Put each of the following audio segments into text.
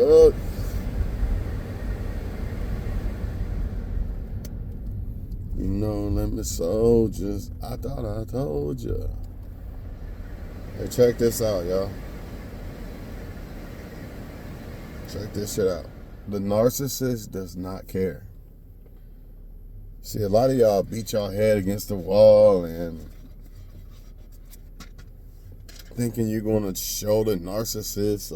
fuck? You know, let me soldiers. I thought I told ya. Hey, check this out, y'all. Check this shit out. The narcissist does not care. See, a lot of y'all beat y'all head against the wall and thinking you're going to show the narcissist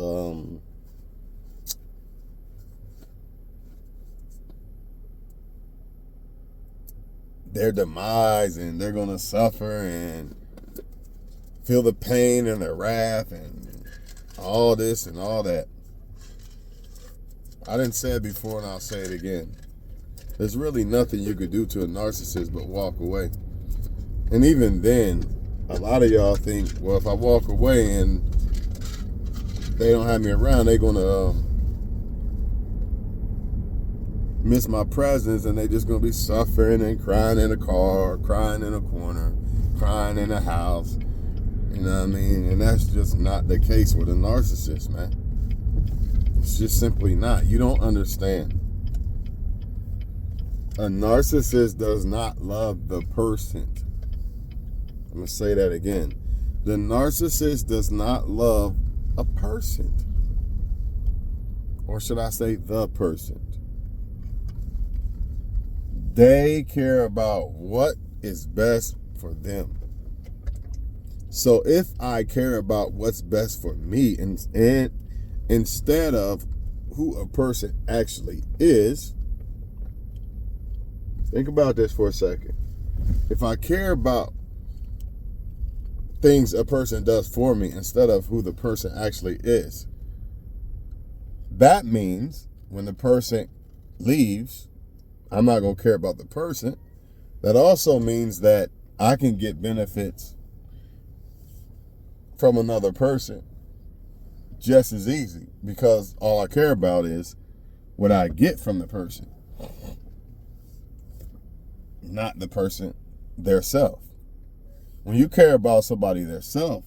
their demise, and they're going to suffer and feel the pain and the wrath and all this and all that. I didn't say it before and I'll say it again. There's really nothing you could do to a narcissist but walk away. And even then, a lot of y'all think, well, if I walk away and they don't have me around, they're going to miss my presence, and they just going to be suffering and crying in a car, crying in a corner, crying in a house. You know what I mean? And that's just not the case with a narcissist, man. It's just simply not. You don't understand. A narcissist does not love the person. I'm going to say that again. The narcissist does not love a person. Or should I say the person? They care about what is best for them. So if I care about what's best for me, and instead of who a person actually is, think about this for a second. If I care about things a person does for me instead of who the person actually is, that means when the person leaves, I'm not going to care about the person. That also means that I can get benefits from another person just as easy, because all I care about is what I get from the person, not the person their self. When you care about somebody their self,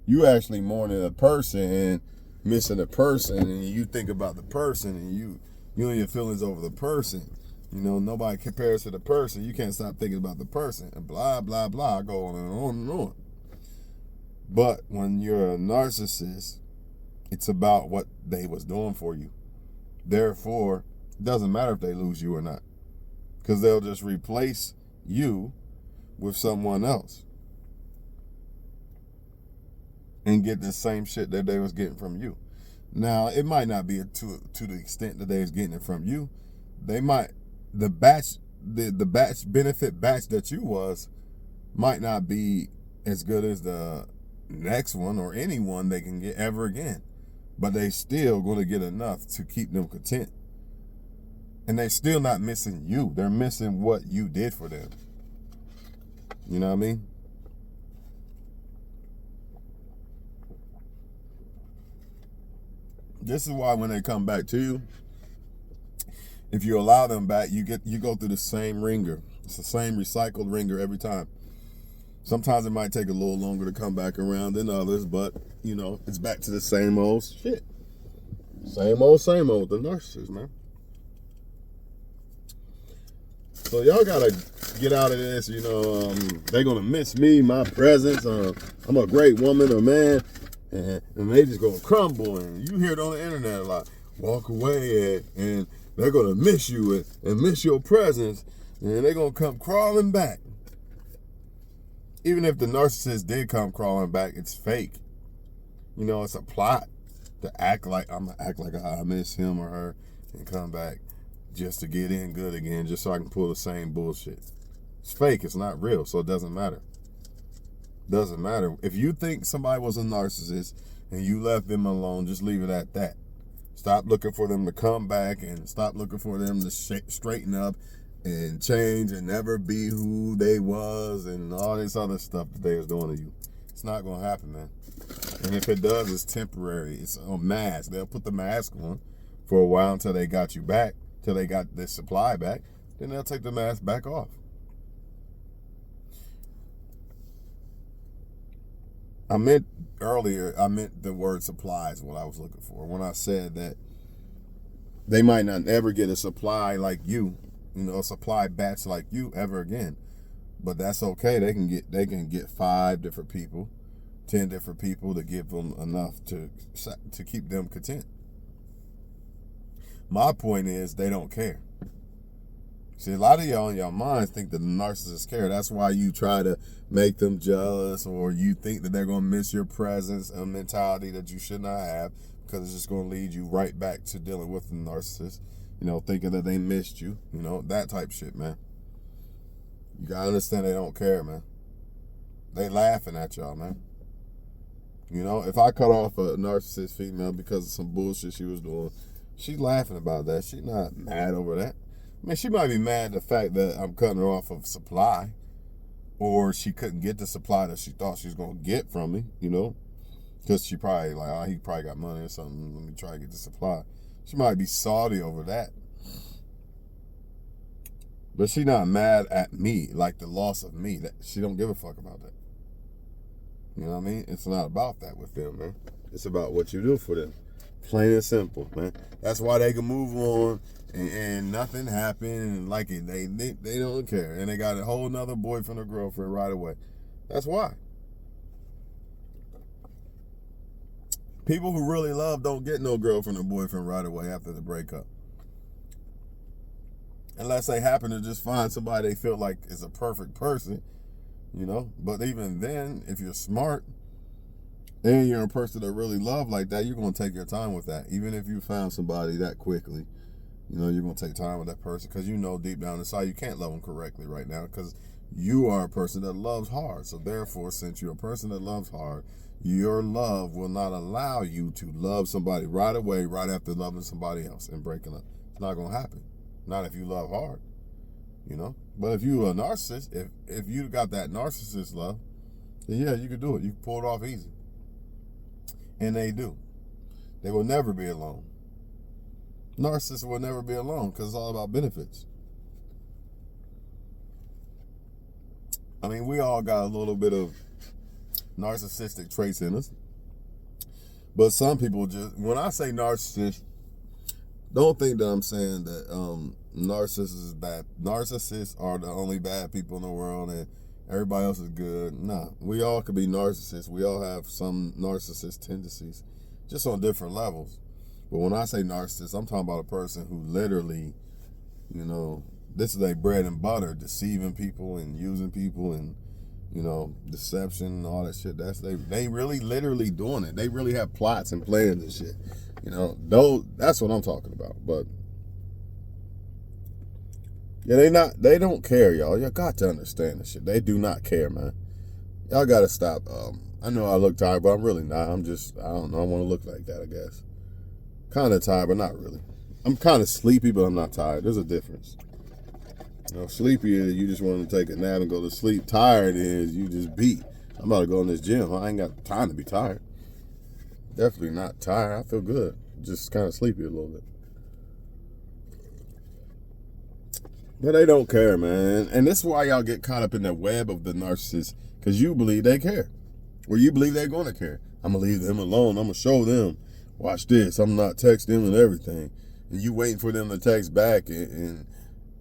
you actually mourning the person and missing the person, and you think about the person, and you and your feelings over the person. You know, nobody compares to the person. You can't stop thinking about the person, and blah, blah, blah, go on and on and on. But when you're a narcissist, it's about what they was doing for you. Therefore, it doesn't matter if they lose you or not, because they'll just replace you with someone else and get the same shit that they was getting from you. Now, it might not be to the extent that they was getting it from you. They might, the batch benefit batch that you was might not be as good as the next one or anyone they can get ever again. But they still going to get enough to keep them content. And they still not missing you. They're missing what you did for them. You know what I mean? This is why when they come back to you, if you allow them back, you go through the same ringer. It's the same recycled ringer every time. Sometimes it might take a little longer to come back around than others, but, you know, it's back to the same old shit. Same old, the narcissist, man. So y'all gotta get out of this, you know, they're gonna miss me, my presence, I'm a great woman or man, and they just gonna crumble, and you hear it on the internet a lot. Walk away, and they're gonna miss you and miss your presence, and they're gonna come crawling back. Even if the narcissist did come crawling back, it's fake. You know, it's a plot to act like I miss him or her and come back just to get in good again, just so I can pull the same bullshit. It's fake. It's not real, so it doesn't matter. Doesn't matter. If you think somebody was a narcissist and you left them alone, just leave it at that. Stop looking for them to come back, and stop looking for them to straighten up and change and never be who they was and all this other stuff that they was doing to you. It's not going to happen, man. And if it does, it's temporary. It's a mask. They'll put the mask on for a while until they got you back, till they got the supply back. Then they'll take the mask back off. I meant the word supply is what I was looking for when I said that They might not ever get a supply like you, a supply batch like you ever again. But that's okay. They can get 5 different people, 10 different people to give them enough to keep them content. My point is they don't care. See, a lot of y'all in your minds think that the narcissists care. That's why you try to make them jealous, or you think that they're going to miss your presence, a mentality that you should not have, because it's just going to lead you right back to dealing with the narcissist, thinking that they missed you, that type shit, man. You got to understand they don't care, man. They laughing at y'all, man. If I cut off a narcissist female because of some bullshit she was doing, she's laughing about that. She's not mad over that. I mean, she might be mad at the fact that I'm cutting her off of supply, or she couldn't get the supply that she thought she was going to get from me, because she probably like, oh, he probably got money or something. Let me try to get the supply. She might be salty over that. But she not mad at me, like the loss of me. That she don't give a fuck about that. You know what I mean? It's not about that with them, man. It's about what you do for them. Plain and simple, man. That's why they can move on and nothing happened, and like it, they don't care, and they got a whole nother boyfriend or girlfriend right away. That's why. People who really love don't get no girlfriend or boyfriend right away after the breakup, unless they happen to just find somebody they feel like is a perfect person, But even then, if you're smart and you're a person that really love like that, you're going to take your time with that. Even if you found somebody that quickly, you're going to take time with that person, because deep down inside you can't love them correctly right now, because you are a person that loves hard. So therefore, since you're a person that loves hard, your love will not allow you to love somebody right away, right after loving somebody else and breaking up. It's not going to happen. Not if you love hard, But if you're a narcissist, if you got that narcissist love, then yeah, you can do it. You can pull it off easy. And they do. They will never be alone. Narcissists will never be alone, because it's all about benefits. I mean, we all got a little bit of narcissistic traits in us. But some people just, when I say narcissist, don't think that I'm saying that narcissists is bad. Narcissists are the only bad people in the world and everybody else is good. Nah, we all could be narcissists. We all have some narcissist tendencies, just on different levels. But when I say narcissist, I'm talking about a person who literally, this is their bread and butter, deceiving people and using people and, deception and all that shit. They really literally doing it. They really have plots and plans and shit. That's what I'm talking about. But yeah, they don't care, y'all. Y'all got to understand this shit. They do not care, man. Y'all gotta stop. I know I look tired, but I'm really not. I don't know, I want to look like that, I guess. Kind of tired, but not really. I'm kind of sleepy, but I'm not tired. There's a difference. Sleepy is you just want to take a nap and go to sleep. Tired is you just beat. I'm about to go in this gym. I ain't got time to be tired. Definitely not tired. I feel good. Just kind of sleepy a little bit. But they don't care, man. And this is why y'all get caught up in the web of the narcissist, because you believe they care. Or you believe they're going to care. I'm going to leave them alone. I'm going to show them. Watch this. I'm not texting them and everything. And you waiting for them to text back, and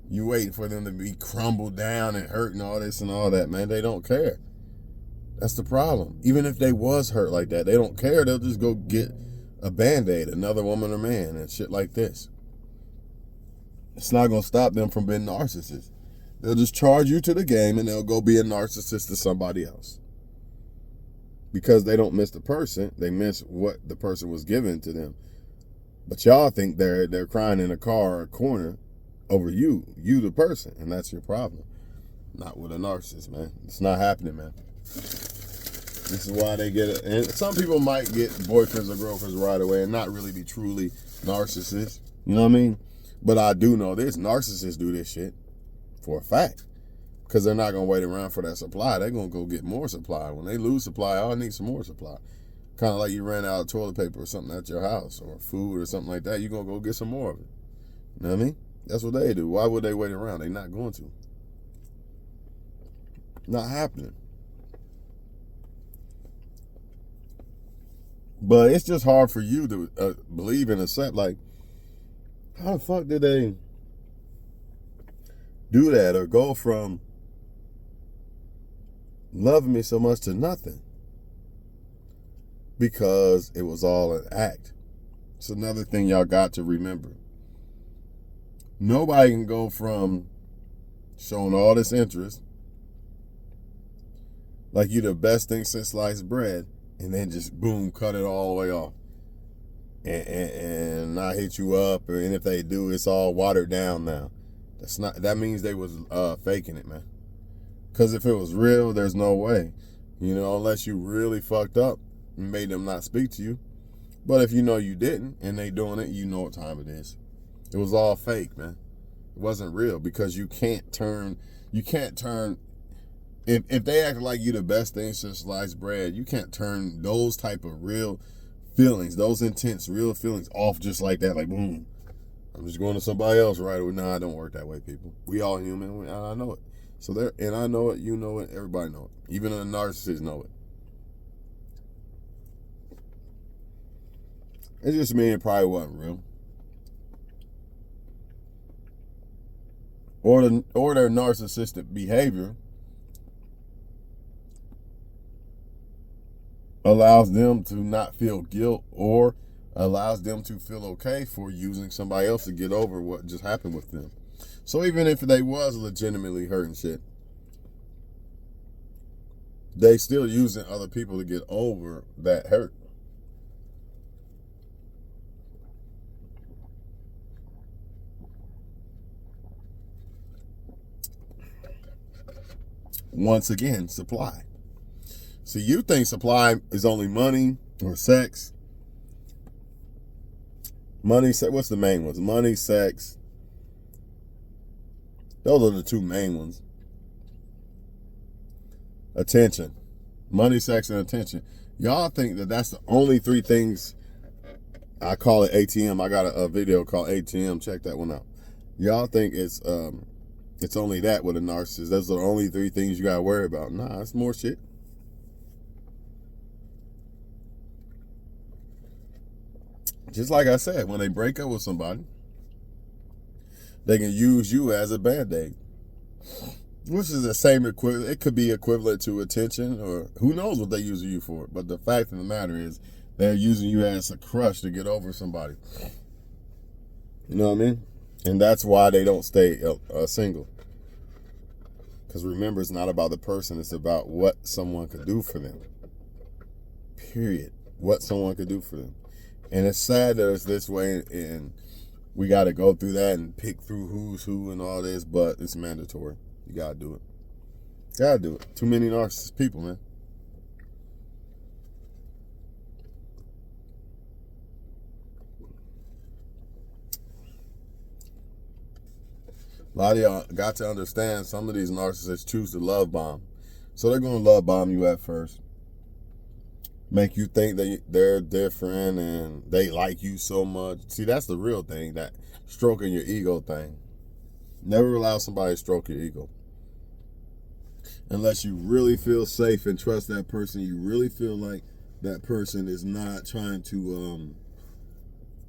you waiting for them to be crumbled down and hurt and all this and all that, man. They don't care. That's the problem. Even if they was hurt like that, they don't care. They'll just go get a Band-Aid, another woman or man, and shit like this. It's not going to stop them from being narcissists. They'll just charge you to the game, and they'll go be a narcissist to somebody else. Because they don't miss the person, they miss what the person was given to them. But y'all think they're crying in a car or a corner over you the person, and that's your problem. Not with a narcissist, man. It's not happening, man. This is why they get it. And some people might get boyfriends or girlfriends right away and not really be truly narcissists. You know what I mean? But I do know this. Narcissists do this shit for a fact. Because they're not going to wait around for that supply. They're going to go get more supply. When they lose supply, oh, I need some more supply. Kind of like you ran out of toilet paper or something at your house, or food or something like that. You're going to go get some more of it. You know what I mean? That's what they do. Why would they wait around? They're not going to. Not happening. But it's just hard for you to believe and accept, like, How the fuck did they do that or go from loving me so much to nothing? Because it was all an act. It's another thing y'all got to remember. Nobody can go from showing all this interest, like you the best thing since sliced bread, and then just boom, cut it all the way off. And not hit you up, and if they do, it's all watered down now. That means they was faking it, man. Because if it was real, there's no way. Unless you really fucked up and made them not speak to you. But if you know you didn't and they doing it, you know what time it is. It was all fake, man. It wasn't real, because you can't turn if they act like you the best thing since sliced bread, you can't turn those type of real feelings, those intense real feelings off just like that, like boom. I'm just going to somebody else right away. Nah, it don't work that way, people. We all human. I know it. And I know it, you know it, everybody know it. Even a narcissist know it. It just mean it probably wasn't real. Or their narcissistic behavior allows them to not feel guilt, or allows them to feel okay for using somebody else to get over what just happened with them. So even if they was legitimately hurting shit, they still using other people to get over that hurt. Once again, supply. See, you think supply is only money or sex. What's the main ones? Money, sex. Those are the two main ones. Attention. Money, sex, and attention. Y'all think that that's the only three things. I call it ATM. I got a video called ATM. Check that one out. Y'all think it's only that with a narcissist. Those are the only three things you gotta worry about. Nah, it's more shit. Just like I said, when they break up with somebody, they can use you as a band-aid, which is the same equivalent. It could be equivalent to attention, or who knows what they use you for. But the fact of the matter is, they're using you as a crutch to get over somebody. You know what I mean? And that's why they don't stay single. Because remember, it's not about the person. It's about what someone could do for them. Period. What someone could do for them. And it's sad that it's this way, and we got to go through that and pick through who's who and all this, but it's mandatory. You got to do it. Got to do it. Too many narcissist people, man. A lot of y'all got to understand, some of these narcissists choose to love bomb. So they're going to love bomb you at first. Make you think that they're different and they like you so much. See, that's the real thing, that stroking your ego thing. Never allow somebody to stroke your ego. Unless you really feel safe and trust that person, you really feel like that person is not trying to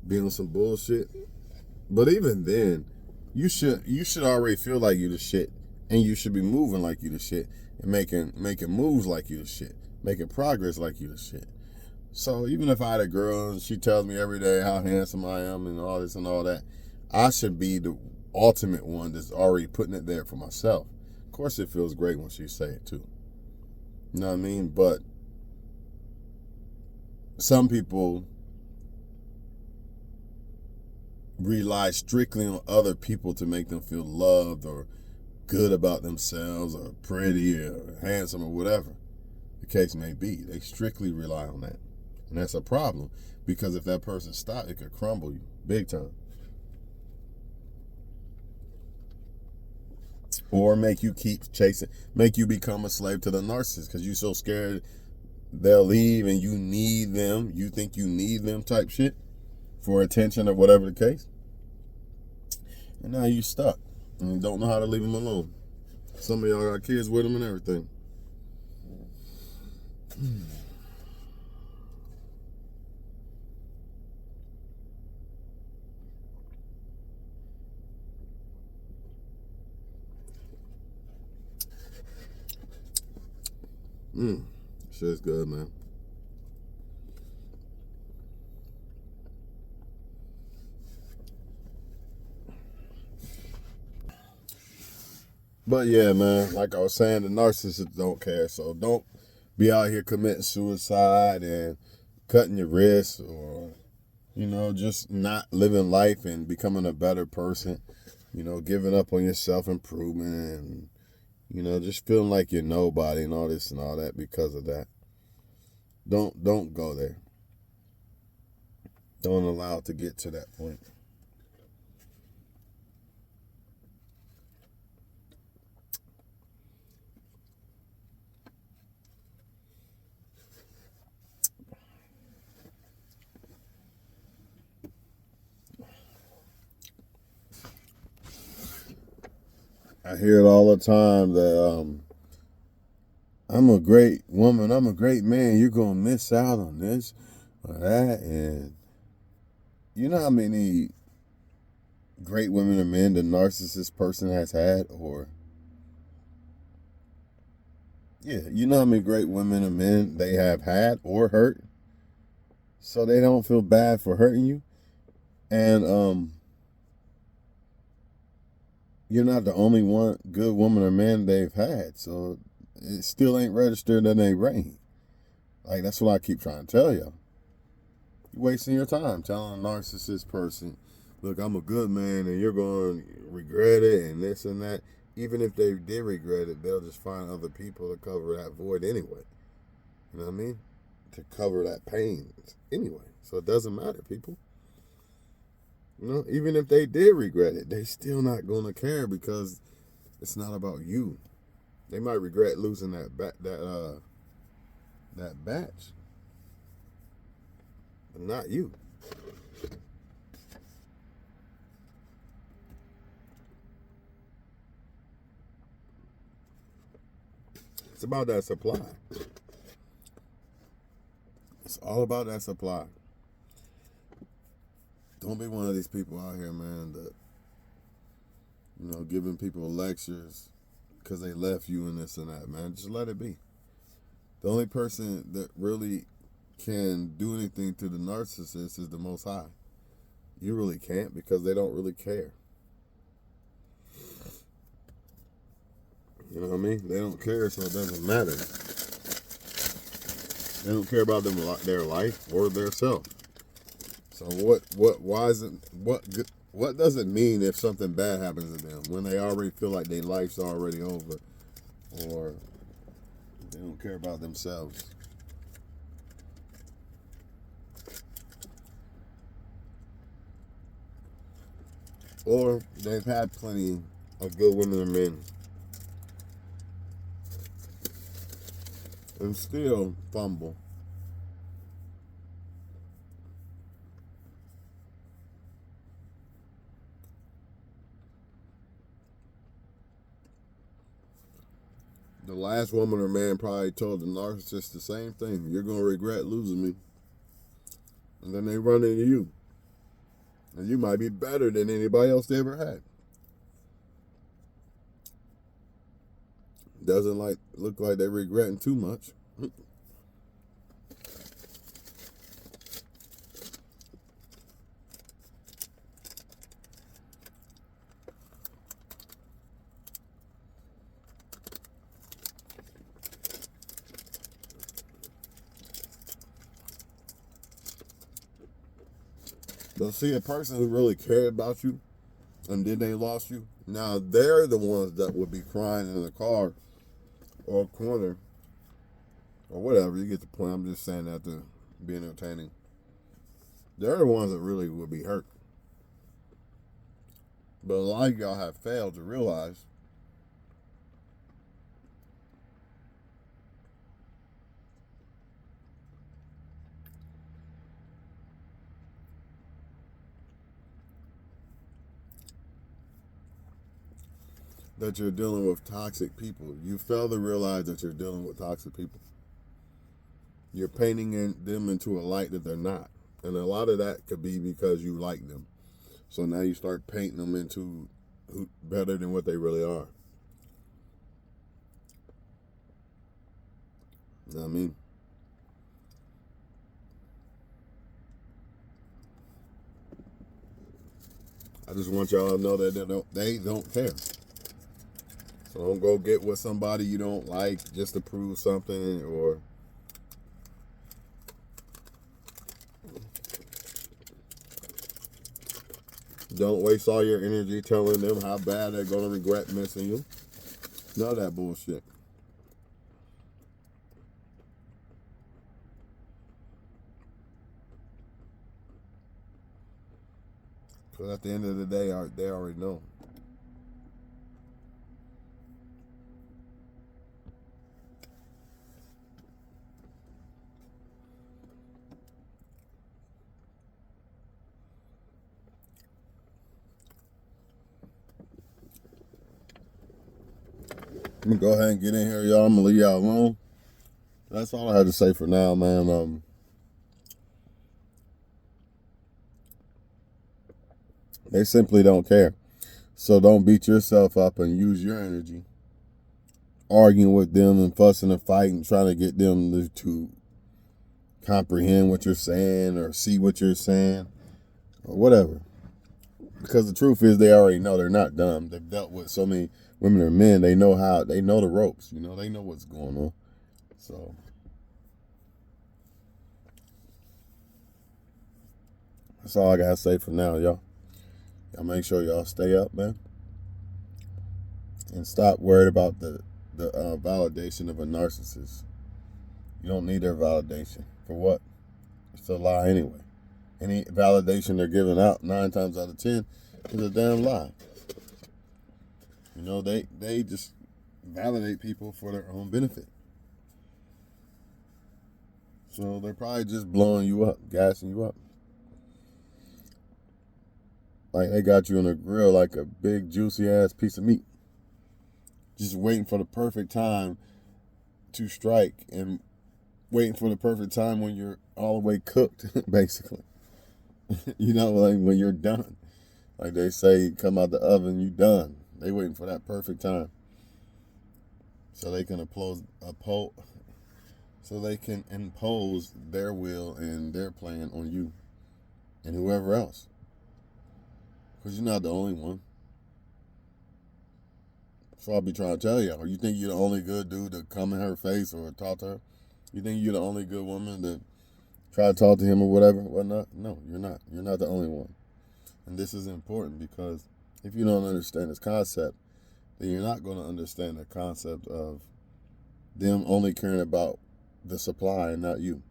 be on some bullshit. But even then, you should already feel like you the shit, and you should be moving like you the shit, and making moves like you the shit, making progress like you the shit. So even if I had a girl and she tells me every day how handsome I am and all this and all that, I should be the ultimate one that's already putting it there for myself. Of course it feels great when she say it too. You know what I mean? But some people rely strictly on other people to make them feel loved or good about themselves or pretty or handsome or whatever the case may be. They strictly rely on that. And that's a problem, because if that person stops, it could crumble you big time. Or make you keep chasing, make you become a slave to the narcissist because you're so scared they'll leave and you need them. You think you need them type shit for attention or whatever the case. And now you stuck and you don't know how to leave them alone. Some of y'all got kids with them and everything. Shit's good, man. But yeah, man, like I was saying, the narcissists don't care. So don't be out here committing suicide and cutting your wrists, or, just not living life and becoming a better person. Giving up on your self-improvement and, just feeling like you're nobody and all this and all that because of that. Don't go there. Don't allow it to get to that point. I hear it all the time that I'm a great woman, I'm a great man, you're going to miss out on this or that. And you know how many great women or men the narcissist person has had? Or, yeah, you know how many great women or men they have had or hurt? So they don't feel bad for hurting you. And you're not the only one good woman or man they've had. So it still ain't registered in their brain. Like, that's what I keep trying to tell y'all. You're wasting your time telling a narcissist person, look, I'm a good man and you're going to regret it and this and that. Even if they did regret it, they'll just find other people to cover that void anyway. You know what I mean? To cover that pain anyway. So it doesn't matter, people. Even if they did regret it, they still not going to care because it's not about you. They might regret losing that batch, but not you. It's about that supply. It's all about that supply. Don't be one of these people out here, man, that, giving people lectures because they left you and this and that, man. Just let it be. The only person that really can do anything to the narcissist is the Most High. You really can't because they don't really care. You know what I mean? They don't care, so it doesn't matter. They don't care about their life or their self. So what does it mean if something bad happens to them when they already feel like their life's already over, or they don't care about themselves? Or they've had plenty of good women and men and still fumble. The last woman or man probably told the narcissist the same thing. You're going to regret losing me. And then they run into you. And you might be better than anybody else they ever had. Doesn't look like they're regretting too much. But see, a person who really cared about you and then they lost you, now they're the ones that would be crying in the car or a corner or whatever. You get the point. I'm just saying that to be entertaining. They're the ones that really would be hurt. But a lot of y'all have failed to realize that you're dealing with toxic people. You fail to realize that you're dealing with toxic people. You're painting them into a light that they're not. And a lot of that could be because you like them. So now you start painting them into better than what they really are. You know what I mean? I just want y'all to know that they don't care. So don't go get with somebody you don't like just to prove something, or don't waste all your energy telling them how bad they're going to regret missing you. None of that bullshit. Because at the end of the day, they already know. Let me go ahead and get in here, y'all. I'm going to leave y'all alone. That's all I had to say for now, man. They simply don't care. So don't beat yourself up and use your energy arguing with them and fussing and fighting, trying to get them to comprehend what you're saying or see what you're saying or whatever. Because the truth is, they already know. They're not dumb. They've dealt with so many women or men. They know the ropes. You know, they know what's going on. So that's all I gotta say for now, y'all. Y'all make sure y'all stay up, man, and stop worried about the validation of a narcissist. You don't need their validation. For what? It's a lie anyway. Any validation they're giving out 9 times out of 10 is a damn lie. You know, they just validate people for their own benefit. So they're probably just blowing you up, gassing you up. Like they got you on a grill like a big juicy ass piece of meat. Just waiting for the perfect time to strike and waiting for the perfect time when you're all the way cooked, basically. You know, like when you're done. Like they say, come out the oven, you done. They waiting for that perfect time. So they can impose their will and their plan on you and whoever else. Because you're not the only one. So I'll be trying to tell you. You think you're the only good dude to come in her face or talk to her? You think you're the only good woman to try to talk to him or whatever, whatnot? No, you're not. You're not the only one. And this is important because if you don't understand this concept, then you're not going to understand the concept of them only caring about the supply and not you.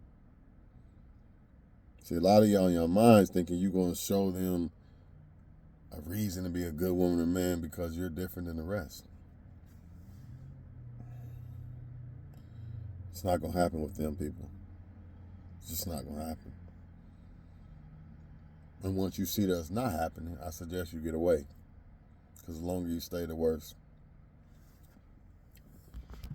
See, a lot of y'all in your minds thinking you're going to show them a reason to be a good woman or man because you're different than the rest. It's not going to happen with them people. It's just not going to happen. And once you see that's not happening, I suggest you get away. Because the longer you stay, the worse.